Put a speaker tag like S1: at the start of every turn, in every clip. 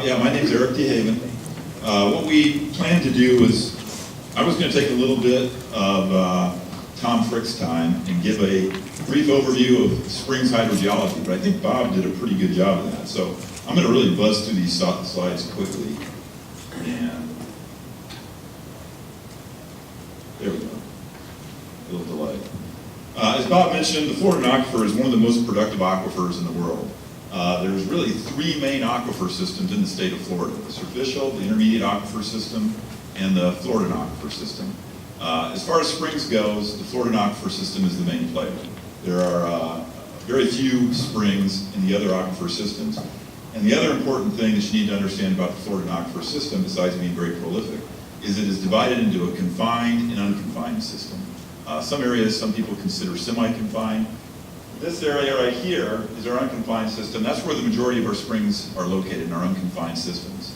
S1: Yeah, my name's Eric DeHaven. What we plan to do is, I was going to take a little bit of Tom Frick's time and give a brief overview of springs hydrogeology, but I think Bob did a pretty good job of that. So I'm going to really buzz through these slides quickly. And there we go. A little delay. As Bob mentioned, the Florida Aquifer is one of the most productive aquifers in the world. There's really three main aquifer systems in the state of Florida: the superficial, the intermediate aquifer system, and the Florida aquifer system. As far as springs goes, the Florida aquifer system is the main player. There are very few springs in the other aquifer systems. And the other important thing that you need to understand about the Florida aquifer system, besides being very prolific, is it is divided into a confined and unconfined system. Some areas, some people consider semi-confined. This area right here is our unconfined system. That's where the majority of our springs are located, in our unconfined systems.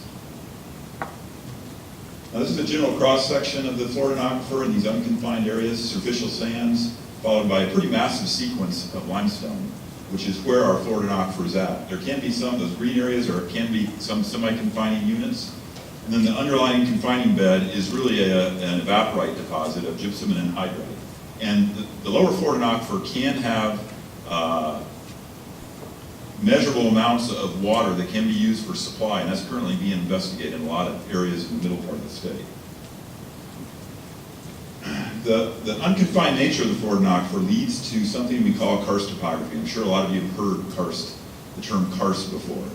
S1: Now, this is a general cross-section of the Florida aquifer in these unconfined areas: superficial sands, followed by a pretty massive sequence of limestone, which is where our Florida aquifer is at. There can be some of those green areas, or it can be some semi-confining units. And then the underlying confining bed is really an evaporite deposit of gypsum and anhydrite. And the lower Florida aquifer can have measurable amounts of water that can be used for supply, and that's currently being investigated in a lot of areas in the middle part of the state. The unconfined nature of the Florida aquifer leads to something we call karst topography. I'm sure a lot of you have heard karst, the term karst before.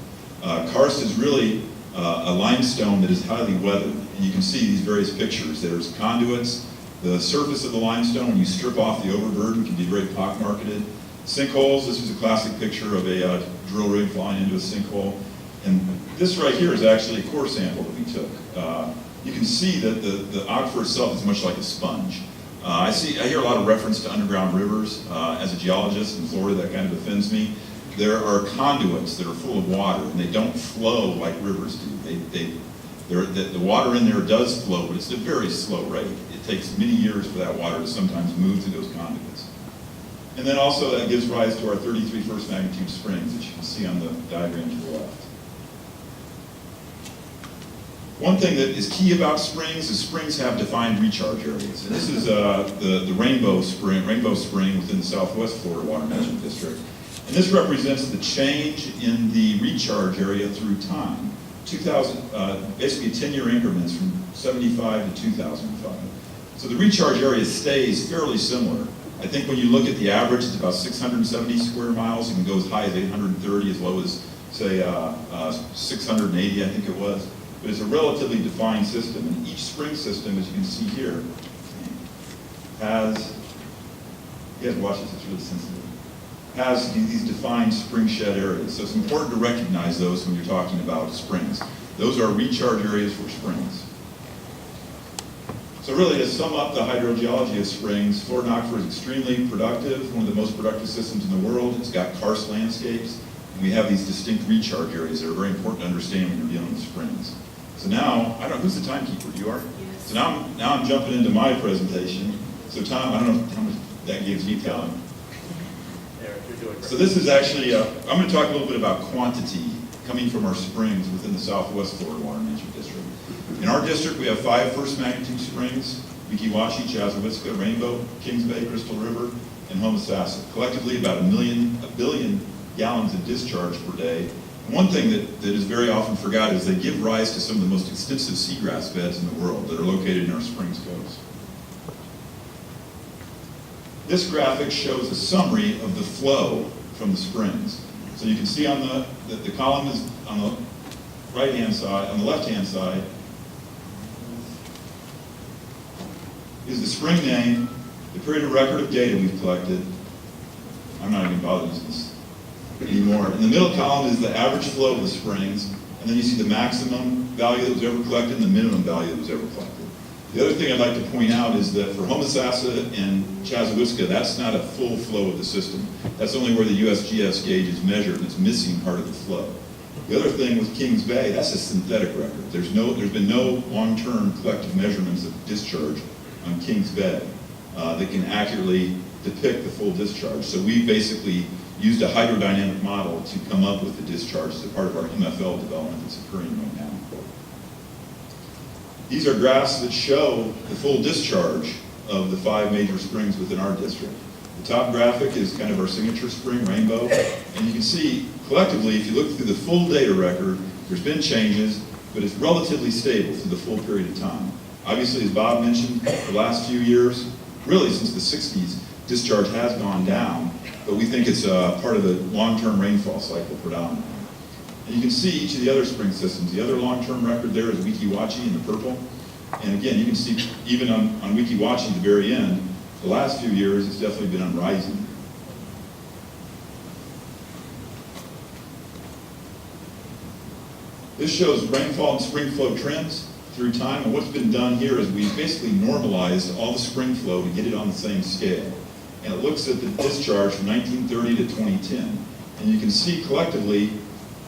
S1: Karst is really a limestone that is highly weathered, and you can see these various pictures. There's conduits. The surface of the limestone, when you strip off the overburden, can be very pock-marketed. Sinkholes, this was a classic picture of a drill rig flying into a sinkhole. And this right here is actually a core sample that we took. You can see that the aquifer itself is much like a sponge. I hear a lot of reference to underground rivers. As a geologist in Florida, that kind of offends me. There are conduits that are full of water, and they don't flow like rivers do. The water in there does flow, but it's at a very slow rate. It takes many years for that water to sometimes move through those conduits. And then also that gives rise to our 33 first magnitude springs that you can see on the diagram to the left. One thing that is key about springs is springs have defined recharge areas. And this is the Rainbow Spring within the Southwest Florida Water Management District. And this represents the change in the recharge area through time. Basically 10-year increments from 75 to 2005. So the recharge area stays fairly similar. I think when you look at the average, it's about 670 square miles. It can go as high as 830, as low as, say, 680, I think it was. But it's a relatively defined system. And each spring system, as you can see here, has, you guys watch this, it's really sensitive, has these defined spring shed areas. So it's important to recognize those when you're talking about springs. Those are recharge areas for springs. So really, to sum up the hydrogeology of springs, Florida aquifer is extremely productive, one of the most productive systems in the world. It's got karst landscapes, and we have these distinct recharge areas that are very important to understand when you're dealing with springs. So now, I don't know, who's the timekeeper? You are?
S2: Yes.
S1: So now I'm jumping into my presentation. So Tom, I don't know how much that gives you time.
S2: Eric, you're doing great.
S1: So this is actually, I'm going to talk a little bit about quantity coming from our springs within the Southwest Florida Water Management District. In our district, we have 5 first magnitude springs: Wekiwachi, Chassahowiska, Rainbow, Kings Bay, Crystal River, and Homosassa. Collectively, about a billion gallons of discharge per day. And one thing that is very often forgotten is they give rise to some of the most extensive seagrass beds in the world that are located in our springs coast. This graphic shows a summary of the flow from the springs. So you can see on the column is on the right-hand side, on the left-hand side, is the spring name, the period of record of data we've collected. I'm not even bothering this anymore. In the middle column is the average flow of the springs, and then you see the maximum value that was ever collected and the minimum value that was ever collected. The other thing I'd like to point out is that for Homosassa and Chassahowiska, that's not a full flow of the system. That's only where the USGS gauge is measured, and it's missing part of the flow. The other thing with Kings Bay, that's a synthetic record. There's been no long-term collective measurements of discharge on Kings Bay that can accurately depict the full discharge. So we basically used a hydrodynamic model to come up with the discharge as a part of our MFL development that's occurring right now. These are graphs that show the full discharge of the 5 major springs within our district. The top graphic is kind of our signature spring, Rainbow, and you can see collectively, if you look through the full data record, there's been changes, but it's relatively stable through the full period of time. Obviously, as Bob mentioned, the last few years, really since the 60s, discharge has gone down, but we think it's part of the long-term rainfall cycle predominantly. And you can see each of the other spring systems. The other long-term record there is Weeki Wachee in the purple. And again, you can see even on Weeki Wachee at the very end, the last few years it's definitely been on rising. This shows rainfall and spring flow trends through time, and what's been done here is we've basically normalized all the spring flow to get it on the same scale. And it looks at the discharge from 1930 to 2010. And you can see collectively,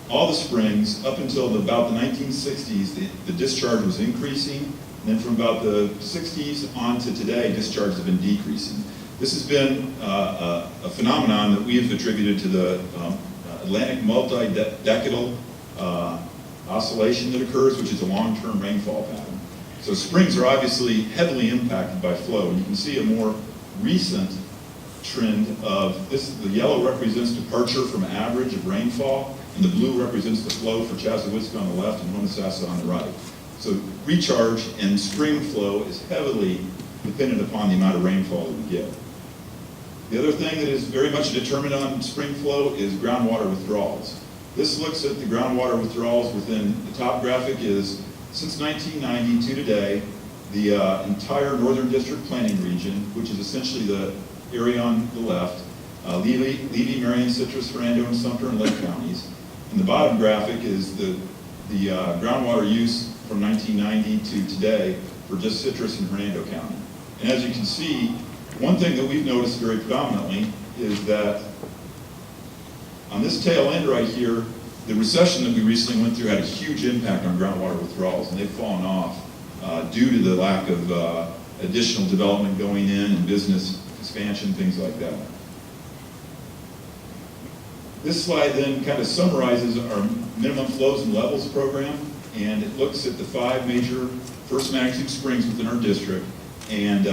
S1: all the springs, up until about the 1960s, the discharge was increasing, and then from about the 60s on to today, discharges have been decreasing. This has been a phenomenon that we have attributed to the Atlantic multi-decadal oscillation that occurs, which is a long-term rainfall pattern. So springs are obviously heavily impacted by flow, and you can see a more recent trend of this. The yellow represents departure from average of rainfall, and the blue represents the flow for Chassahowitzka on the left and Homosassa on the right. So recharge and spring flow is heavily dependent upon the amount of rainfall that we get. The other thing that is very much determined on spring flow is groundwater withdrawals. This looks at the groundwater withdrawals within the top graphic is since 1990 to today, the entire Northern District Planning Region, which is essentially the area on the left, Levy, Marion, Citrus, Hernando, and Sumter and Lake counties. And the bottom graphic is the groundwater use from 1990 to today for just Citrus and Hernando County. And as you can see, one thing that we've noticed very predominantly is that on this tail end right here, the recession that we recently went through had a huge impact on groundwater withdrawals, and they've fallen off due to the lack of additional development going in and business expansion, things like that. This slide then kind of summarizes our minimum flows and levels program, and it looks at the 5 major first magnitude springs within our district. And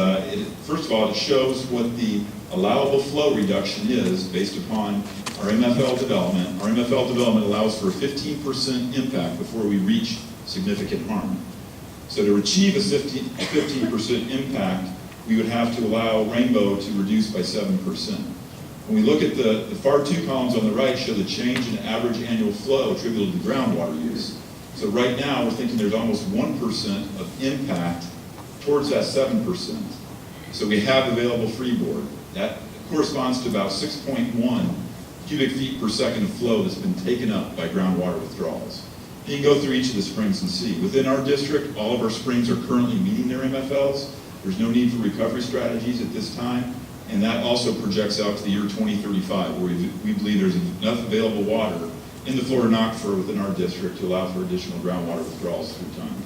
S1: first of all, it shows what the allowable flow reduction is based upon our MFL development. Our MFL development allows for a 15% impact before we reach significant harm. So to achieve a 15% impact, we would have to allow Rainbow to reduce by 7%. When we look at the far 2 columns on the right show the change in average annual flow attributable to groundwater use. So right now, we're thinking there's almost 1% of impact towards that 7%. So we have available freeboard. That corresponds to about 6.1 cubic feet per second of flow that's been taken up by groundwater withdrawals. And you can go through each of the springs and see. Within our district, all of our springs are currently meeting their MFLs. There's no need for recovery strategies at this time. And that also projects out to the year 2035, where we believe there's enough available water in the Florida Aquifer within our district to allow for additional groundwater withdrawals through time.